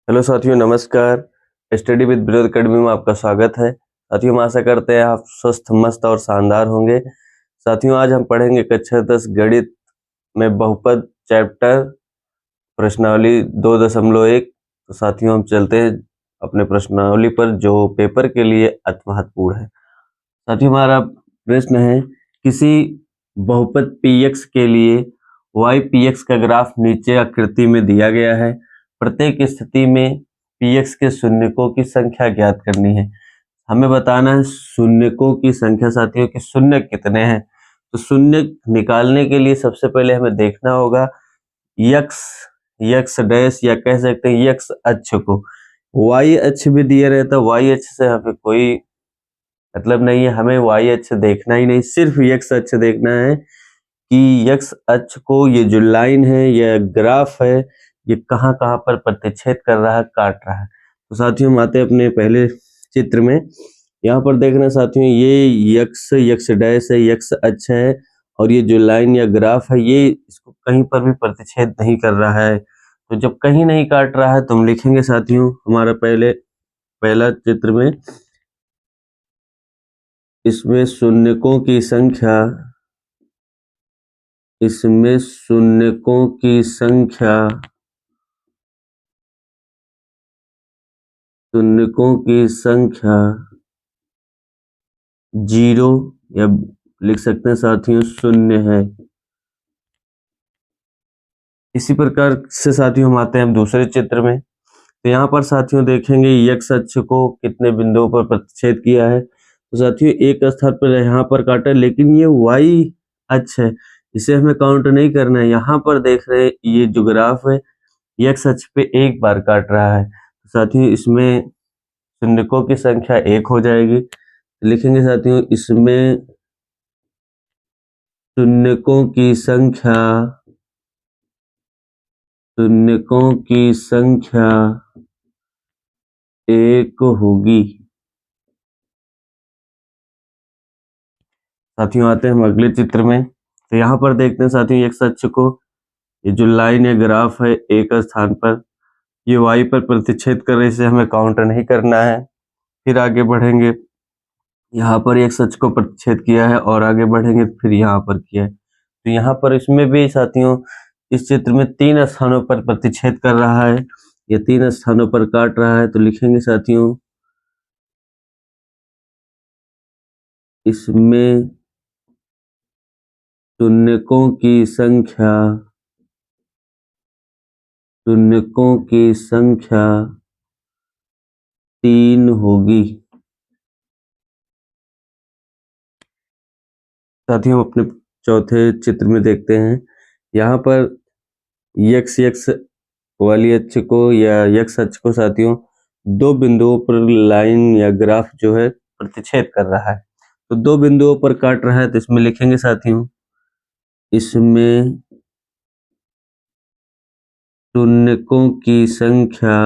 Hello साथियों, नमस्कार। Study with Vinod academy में आपका स्वागत है। साथियों, हम आशा करते हैं आप स्वस्थ, मस्त और शानदार होंगे। साथियों, आज हम पढ़ेंगे कक्षा 10 गणित में बहुपद चैप्टर प्रश्नावली 2.1। तो साथियों, हम चलते हैं अपने प्रश्नावली पर, जो पेपर के लिए अति महत्वपूर्ण है। साथियों, हमारा प्रश्न है, किसी बहुपद px के लिए y px का ग्राफ नीचे आकृति में दिया गया है। प्रत्येक स्थिति में px के शून्यकों की संख्या ज्ञात करनी है। हमें बताना है शून्यकों की संख्या। साथियों, कि शून्य कितने हैं। तो शून्य निकालने के लिए सबसे पहले हमें देखना होगा यक्स डैश, या कह सकते हैं यक्स अक्ष को। y अक्ष भी दिया रहता, y अक्ष से हमें कोई मतलब नहीं है, हमें y अक्ष देखना ही नहीं, सिर्फ x अक्ष देखना है कि x अक्ष को ये जो लाइन है, यह ग्राफ है, ये कहाँ कहाँ पर प्रतिच्छेद कर रहा है, काट रहा है। तो साथियों, हम आते हैं अपने पहले चित्र में। यहाँ पर देखना साथियों, ये x डैश है, x अक्ष है, और ये जो लाइन या ग्राफ है, ये इसको कहीं पर भी प्रतिच्छेद नहीं कर रहा है। तो जब कहीं नहीं काट रहा है तो हम लिखेंगे साथियों, हमारा पहला चित्र में, इसमें शून्यकों की संख्या, इसमें शून्यकों की संख्या, शून्यकों की संख्या 0, या लिख सकते हैं साथियों शून्य है। इसी प्रकार से साथियों हम आते हैं दूसरे चित्र में। तो यहाँ पर साथियों देखेंगे x अक्ष को कितने बिंदुओं पर प्रतिच्छेद किया है। तो साथियों एक स्थान पर यहाँ पर काटा, लेकिन ये y अक्ष है, इसे हमें काउंट नहीं करना है। यहाँ पर देख रहे हैं ये जो ग्राफ है, x अक्ष पे एक बार काट रहा है। तो साथियों इसमें शून्यकों की संख्या 1 हो जाएगी। लिखेंगे साथियों, इसमें शून्यकों की संख्या, शून्यकों की संख्या 1 होगी। साथियों आते हैं हम अगले चित्र में। तो यहाँ पर देखते हैं साथियों x अक्ष को, ये जो लाइन या ग्राफ है एक स्थान पर, ये y पर प्रतिच्छेद कर रहे, इसे हमें काउंट नहीं करना है। फिर आगे बढ़ेंगे, यहाँ पर x अक्ष को प्रतिच्छेद किया है, और आगे बढ़ेंगे फिर यहाँ पर किया है। तो यहाँ पर इसमें भी साथियों इस चित्र में 3 स्थानों पर प्रतिच्छेद कर रहा है, ये 3 स्थानों पर काट रहा है। तो लिखेंगे साथियों, इसमें शून्यकों की संख्या, शून्यकों की संख्या 3 होगी। साथियों अपने चौथे चित्र में देखते हैं, यहाँ पर x वाली अक्ष को, या x अक्ष को साथियों 2 बिंदुओं पर लाइन या ग्राफ जो है प्रतिच्छेद कर रहा है। तो 2 बिंदुओं पर काट रहा है, तो इसमें लिखेंगे साथियों, इसमें शून्यकों की संख्या,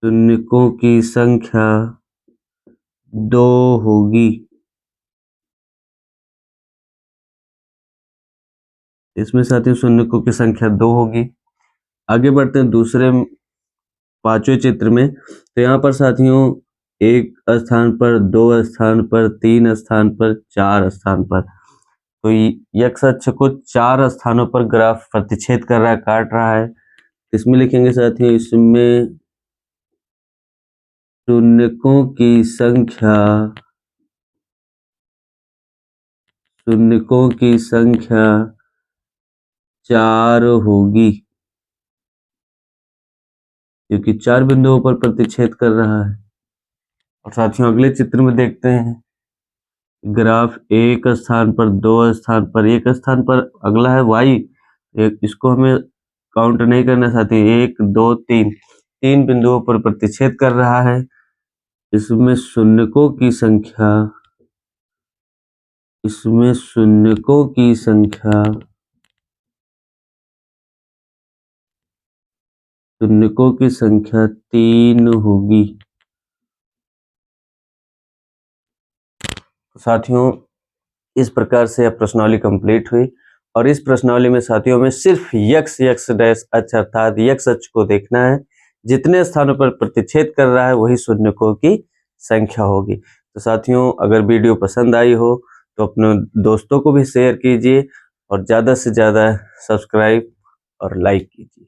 शून्यकों की संख्या 2 होगी। इसमें साथियों शून्यकों की संख्या 2 होगी। आगे बढ़ते हैं दूसरे 5वें चित्र में। तो यहाँ पर साथियों 1 स्थान पर, 2 स्थान पर, 3 स्थान पर, 4 स्थान पर, तो x अक्ष को 4 स्थानों पर ग्राफ प्रतिच्छेद कर रहा है, काट रहा है। इसमें लिखेंगे साथियों, इसमें शून्यकों की संख्या, शून्यकों की संख्या 4 होगी, क्योंकि 4 बिंदुओं पर प्रतिच्छेद कर रहा है। और साथियों अगले चित्र में देखते हैं, ग्राफ 1 स्थान पर, 2 स्थान पर, 1 स्थान पर अगला है y, इसको हमें काउंट नहीं करना साथी। 1 2 3 बिंदुओं पर प्रतिच्छेद कर रहा है। इसमें शून्यकों की संख्या, इसमें शून्यकों की संख्या, शून्यकों की संख्या 3 होगी। साथियों इस प्रकार से अब प्रश्नावली कंप्लीट हुई। और इस प्रश्नावली में साथियों में सिर्फ यक्स यक्स डैश अक्ष अर्थात यक्स अक्ष को देखना है। जितने स्थानों पर प्रतिच्छेद कर रहा है वही शून्यकों की संख्या होगी। तो साथियों, अगर वीडियो पसंद आई हो तो अपने दोस्तों को भी शेयर कीजिए और ज़्यादा से ज़्यादा सब्सक्राइब और लाइक कीजिए।